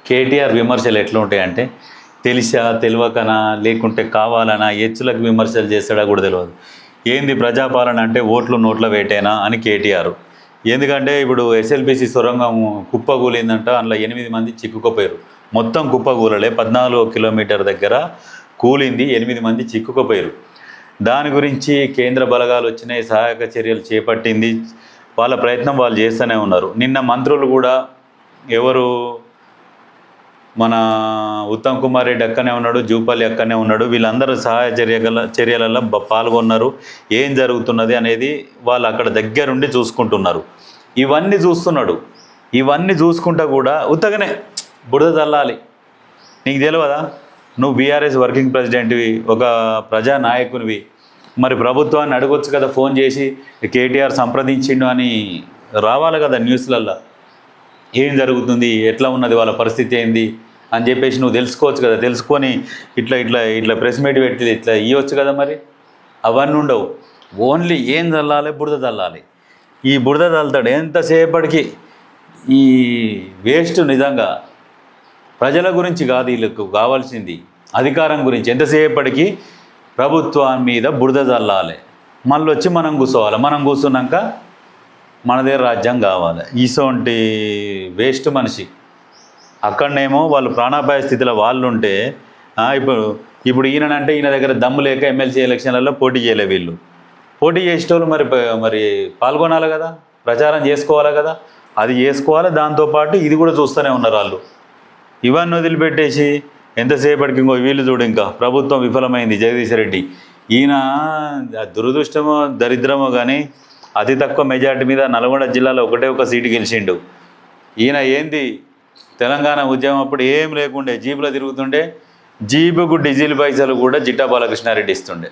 కేటీఆర్ విమర్శలు ఎట్లా ఉంటాయంటే తెలిసా తెలియకనా లేకుంటే కావాలనా హెచ్చులకు విమర్శలు చేస్తాడా కూడా తెలియదు. ఏంది ప్రజాపాలన అంటే ఓట్లు నోట్ల వేటేనా అని కేటీఆర్. ఎందుకంటే ఇప్పుడు ఎస్ఎల్బిసి సొరంగం కుప్పకూలిందంట, అందులో 8 మంది చిక్కుకుపోయారు. మొత్తం కుప్పకూలలే, 14 కిలోమీటర్ దగ్గర కూలింది, 8 మంది చిక్కుకుపోయారు. దాని గురించి కేంద్ర బలగాలు వచ్చినాయి, సహాయక చర్యలు చేపట్టింది, వాళ్ళ ప్రయత్నం వాళ్ళు చేస్తూనే ఉన్నారు. నిన్న మంత్రులు కూడా ఎవరు మన ఉత్తమ్ కుమార్ రెడ్డి అక్కనే ఉన్నాడు, జూపల్లి అక్కనే ఉన్నాడు, వీళ్ళందరూ సహాయ చర్యలలో పాల్గొన్నారు. ఏం జరుగుతున్నది అనేది వాళ్ళు అక్కడ దగ్గరుండి చూసుకుంటున్నారు. ఇవన్నీ చూస్తున్నాడు. ఇవన్నీ చూసుకుంటా కూడా ఉత్తగానే బురద చల్లాలి. నీకు తెలియదా? నువ్వు బీఆర్ఎస్ వర్కింగ్ ప్రెసిడెంట్వి, ఒక ప్రజానాయకునివి, మరి ప్రభుత్వాన్ని అడగొచ్చు కదా, ఫోన్ చేసి కేటీఆర్ సంప్రదించిండు అని రావాలి కదా న్యూస్లల్లో. ఏం జరుగుతుంది, ఎట్లా ఉన్నది, వాళ్ళ పరిస్థితి ఏంది అని చెప్పేసి నువ్వు తెలుసుకోవచ్చు కదా. తెలుసుకొని ఇట్లా ఇట్లా ఇట్లా ప్రెస్ మీట్ పెట్టి ఇట్లా ఇవ్వచ్చు కదా. మరి అవన్నీ ఉండవు. ఓన్లీ ఏం చల్లాలి, బురద చల్లాలి. ఈ బురద చల్లుతాడు ఎంతసేపటికి. ఈ వేస్ట్ నిజంగా ప్రజల గురించి కాదు, వీళ్ళకు కావాల్సింది అధికారం గురించి. ఎంతసేపటికి ప్రభుత్వం మీద బురద చల్లాలి, మళ్ళీ వచ్చి మనం కూర్చోవాలి. మనం కూర్చున్నాక మనదే రాజ్యం కావాలి. ఇసోంటి వేస్ట్ మనిషి. అక్కడనేమో వాళ్ళు ప్రాణాపాయ స్థితిలో వాళ్ళు ఉంటే ఇప్పుడు ఈయనంటే ఈయన దగ్గర దమ్ము లేక ఎమ్మెల్సీ ఎలక్షన్లలో పోటీ చేయలే. వీళ్ళు పోటీ చేసేటోళ్ళు మరి పాల్గొనాలి కదా, ప్రచారం చేసుకోవాలి కదా, అది చేసుకోవాలి. దాంతోపాటు ఇది కూడా చూస్తూనే ఉన్నారు వాళ్ళు. ఇవన్నీ వదిలిపెట్టేసి ఎంతసేపటికి ఇంకో వీళ్ళు చూడు, ఇంకా ప్రభుత్వం విఫలమైంది. జగదీష్ రెడ్డి ఈయన దురదృష్టమో దరిద్రమో కానీ అతి తక్కువ మెజార్టీ మీద నల్గొండ జిల్లాలో ఒక సీటు గెలిచిండు. ఈయన ఏంది తెలంగాణ ఉద్యమం అప్పుడు ఏం లేకుండే, జీబులో తిరుగుతుండే, జీబుకు డీజిల్ పైసలు కూడా జిట్టా బాలకృష్ణారెడ్డి ఇస్తుండే.